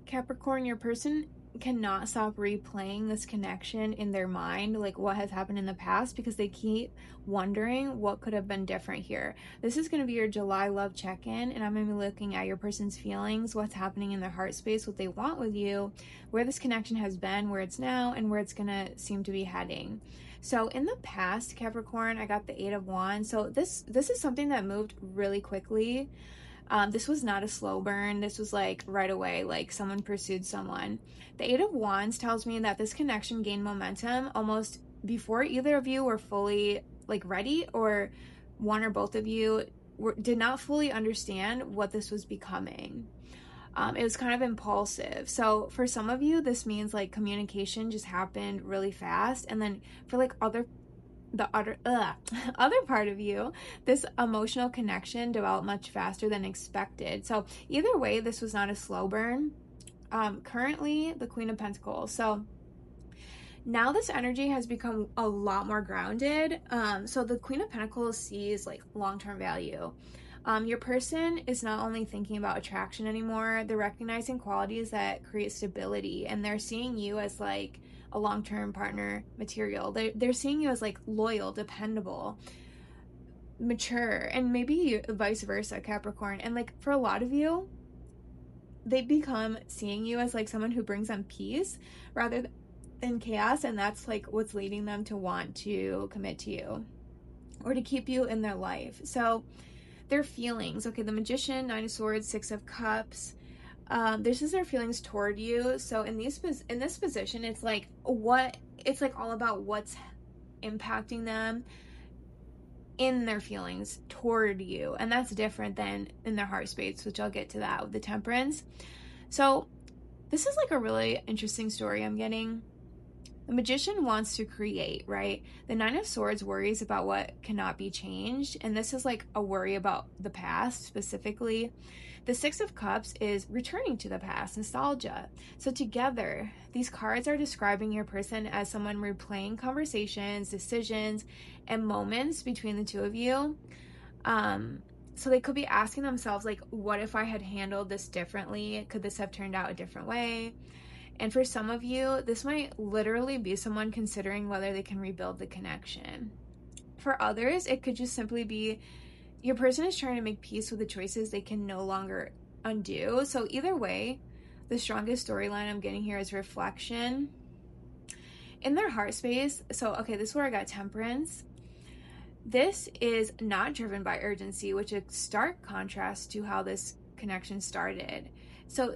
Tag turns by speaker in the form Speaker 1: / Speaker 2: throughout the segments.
Speaker 1: Capricorn, your person cannot stop replaying this connection in their mind, like what has happened in the past, because they keep wondering what could have been different here. This is going to be your July love check-in, and I'm going to be looking at your person's feelings, what's happening in their heart space, what they want with you, where this connection has been, where it's now, and where it's going to seem to be heading. So in the past, Capricorn, I got the Eight of Wands. So this is something that moved really quickly. This was not a slow burn. This was like right away, like someone pursued someone. The Eight of Wands tells me that this connection gained momentum almost before either of you were fully like ready, or one or both of you did not fully understand what this was becoming. It was kind of impulsive. So for some of you, this means like communication just happened really fast. And then for like other part of you, this emotional connection developed much faster than expected. So either way, this was not a slow burn. Currently the Queen of Pentacles. So now this energy has become a lot more grounded. So the Queen of Pentacles sees like long-term value. Your person is not only thinking about attraction anymore, they're recognizing qualities that create stability, and they're seeing you as like a long-term partner material. They're seeing you as like loyal, dependable, mature, and maybe vice versa, Capricorn. And like for a lot of you, they become seeing you as like someone who brings them peace rather than chaos, and that's like what's leading them to want to commit to you or to keep you in their life. So their feelings, okay, the Magician, Nine of Swords, Six of Cups, this is their feelings toward you. So in this position, it's like all about what's impacting them in their feelings toward you, and that's different than in their heart space, which I'll get to that with the Temperance. So this is like a really interesting story I'm getting. The Magician wants to create, right? The Nine of Swords worries about what cannot be changed, and this is like a worry about the past specifically. The Six of Cups is returning to the past, nostalgia. So together, these cards are describing your person as someone replaying conversations, decisions, and moments between the two of you. So they could be asking themselves, like, what if I had handled this differently? Could this have turned out a different way? And for some of you, this might literally be someone considering whether they can rebuild the connection. For others, it could just simply be your person is trying to make peace with the choices they can no longer undo. So either way, the strongest storyline I'm getting here is reflection. In their heart space, so okay, this is where I got Temperance. This is not driven by urgency, which is stark contrast to how this connection started. So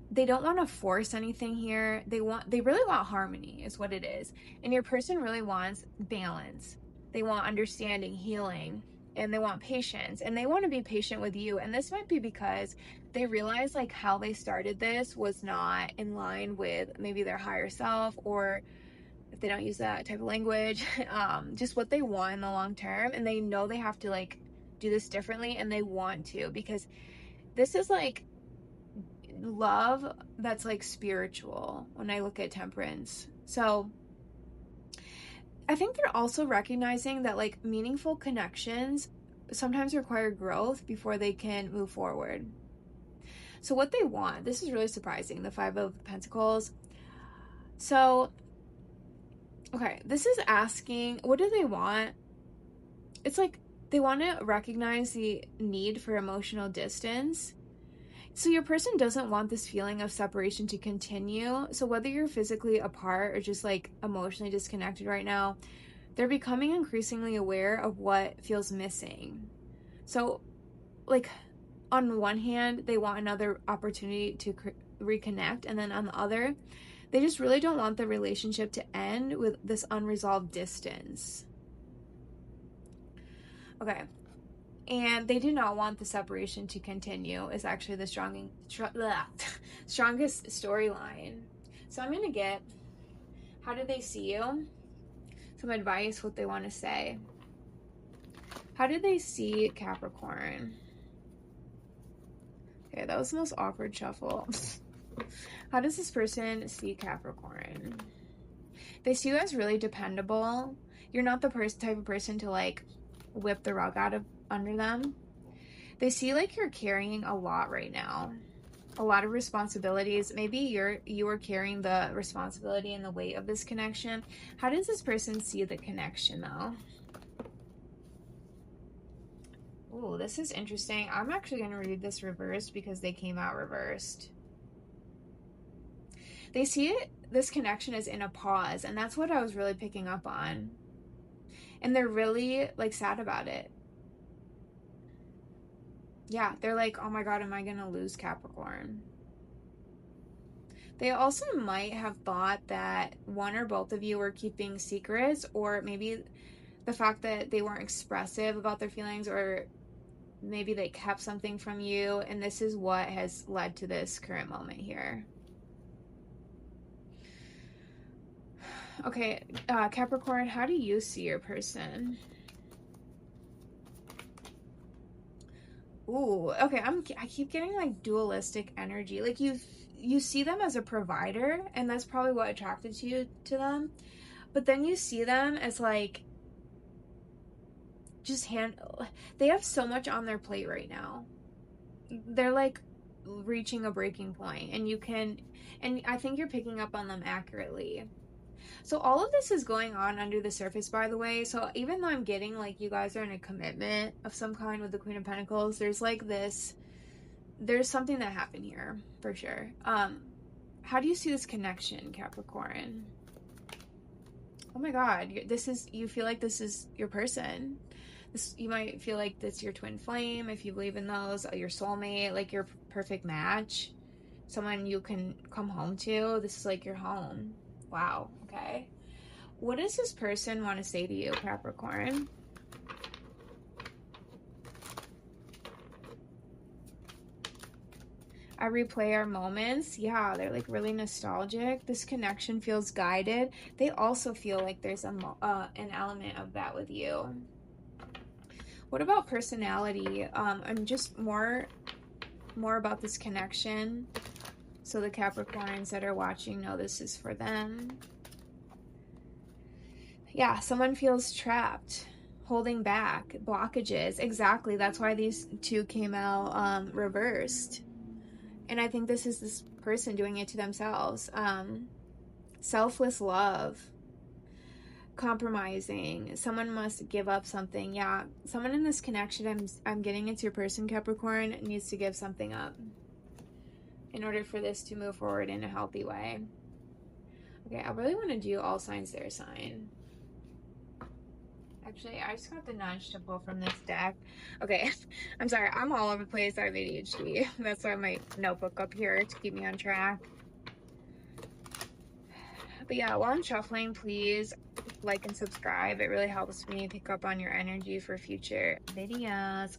Speaker 1: they don't want to force anything here. They really want harmony is what it is. And your person really wants balance. They want understanding, healing, and they want patience, and they want to be patient with you. And this might be because they realize like how they started this was not in line with maybe their higher self, or if they don't use that type of language, just what they want in the long term. And they know they have to like do this differently, and they want to, because this is like love that's like spiritual when I look at Temperance. So I think they're also recognizing that like meaningful connections sometimes require growth before they can move forward. So what they want, this is really surprising, the Five of Pentacles. So okay, this is asking, what do they want? It's like they want to recognize the need for emotional distance. So your person doesn't want this feeling of separation to continue. So whether you're physically apart or just like emotionally disconnected right now, they're becoming increasingly aware of what feels missing. So like on one hand, they want another opportunity to reconnect, and then on the other, they just really don't want the relationship to end with this unresolved distance. Okay. And they do not want the separation to continue is actually the strongest storyline. So I'm going to get, how do they see you? Some advice, what they want to say. How do they see Capricorn? Okay, that was the most awkward shuffle. How does this person see Capricorn? They see you as really dependable. You're not the type of person to like whip the rug out of under them. They see like you're carrying a lot right now. a lot of responsibilities. Maybe you are carrying the responsibility and the weight of this connection. How does this person see the connection though? Oh, this is interesting. I'm actually going to read this reversed because they came out reversed. They see it, this connection is in a pause, and that's what I was really picking up on. And they're really like sad about it. Yeah, they're like, oh my God, am I going to lose Capricorn? They also might have thought that one or both of you were keeping secrets, or maybe the fact that they weren't expressive about their feelings, or maybe they kept something from you, and this is what has led to this current moment here. Okay, Capricorn, how do you see your person? Ooh, okay, I keep getting like dualistic energy. Like you see them as a provider, and that's probably what attracted you to them. But then you see them as like they have so much on their plate right now. They're like reaching a breaking point, and I think you're picking up on them accurately. So all of this is going on under the surface, by the way. So even though I'm getting like you guys are in a commitment of some kind with the Queen of Pentacles, there's like there's something that happened here for sure. How do you see this connection, Capricorn? Oh my God, you feel like this is your person. You might feel like this your twin flame, if you believe in those, your soulmate, like your perfect match, someone you can come home to. This is like your home. Wow. Okay. What does this person want to say to you, Capricorn? I replay our moments. Yeah, they're like really nostalgic. This connection feels guided. They also feel like there's an element of that with you. What about personality? And just more about this connection, so the Capricorns that are watching know this is for them. Yeah, someone feels trapped, holding back, blockages. Exactly. That's why these two came out reversed. And I think this is this person doing it to themselves. Selfless love, compromising. Someone must give up something. Yeah, someone in this connection, I'm getting it's your person, Capricorn, needs to give something up in order for this to move forward in a healthy way. Okay, I really want to do all signs their sign. Actually, I just got the nudge to pull from this deck. Okay, I'm sorry, I'm all over the place. I have ADHD. That's why my notebook up here to keep me on track. But yeah, while I'm shuffling, please like and subscribe. It really helps me pick up on your energy for future videos.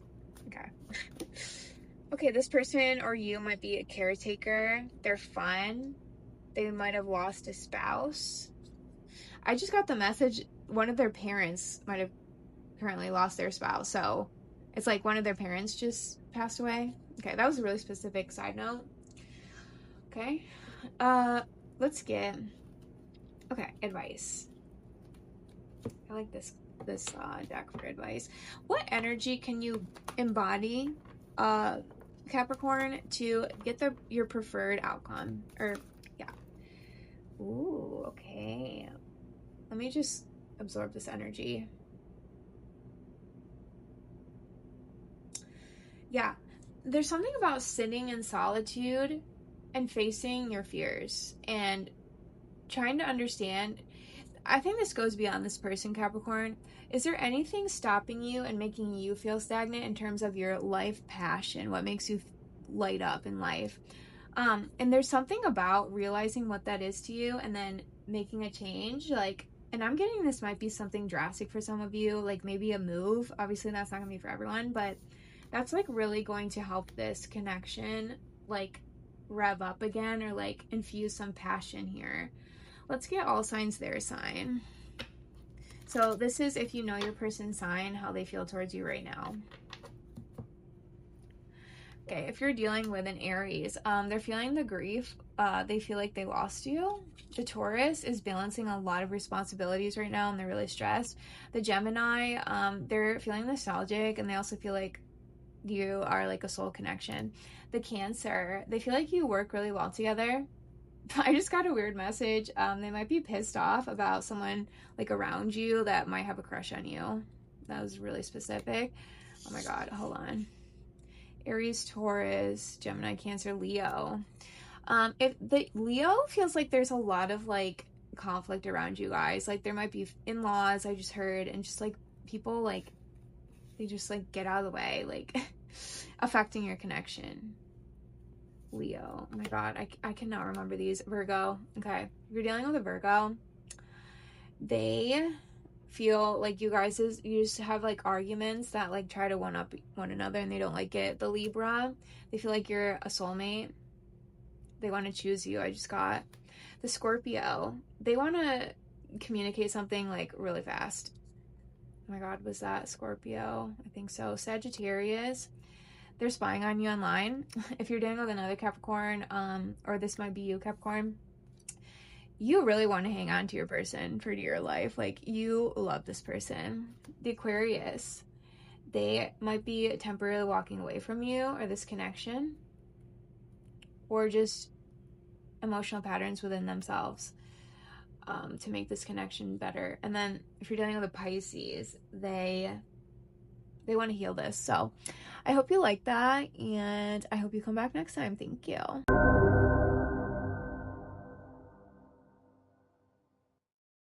Speaker 1: Okay. Okay, this person or you might be a caretaker. They're fun. They might have lost a spouse. I just got the message one of their parents might have currently lost their spouse. So it's like one of their parents just passed away. Okay, that was a really specific side note. Okay. Let's get advice. I like this deck for advice. What energy can you embody, Capricorn, to get your preferred outcome? Or yeah. Ooh, okay. Let me just absorb this energy. Yeah, there's something about sitting in solitude and facing your fears and trying to understand. I think this goes beyond this person, Capricorn. Is there anything stopping you and making you feel stagnant in terms of your life passion? What makes you light up in life? And there's something about realizing what that is to you and then making a change. Like, and I'm getting this might be something drastic for some of you, like maybe a move. Obviously, that's not gonna be for everyone, but that's like really going to help this connection like rev up again or like infuse some passion here. Let's get all signs their sign. So this is if you know your person's sign, how they feel towards you right now. Okay, if you're dealing with an Aries, they're feeling the grief. They feel like they lost you. The Taurus is balancing a lot of responsibilities right now and they're really stressed. The Gemini, they're feeling nostalgic and they also feel like you are like a soul connection. The Cancer, they feel like you work really well together. I just got a weird message. They might be pissed off about someone like around you that might have a crush on you. That was really specific. Oh my God, hold on. Aries, Taurus, Gemini, Cancer, Leo. If the Leo feels like there's a lot of like conflict around you guys. Like there might be in-laws, I just heard, and just like people like they just like get out of the way, like affecting your connection. Leo. Oh my God, I cannot remember these. Virgo. Okay. If you're dealing with a Virgo, they feel like you just have like arguments that like try to one up one another and they don't like it. The Libra, they feel like you're a soulmate. They want to choose you. I just got the Scorpio. They want to communicate something like really fast. Oh my God, was that Scorpio? I think so. Sagittarius, they're spying on you online. If you're dealing with another Capricorn, or this might be you, Capricorn, you really want to hang on to your person for dear life. Like you love this person. The Aquarius, they might be temporarily walking away from you or this connection, or just emotional patterns within themselves to make this connection better. And then if you're dealing with a Pisces, they want to heal this. So I hope you like that, and I hope you come back next time. Thank you.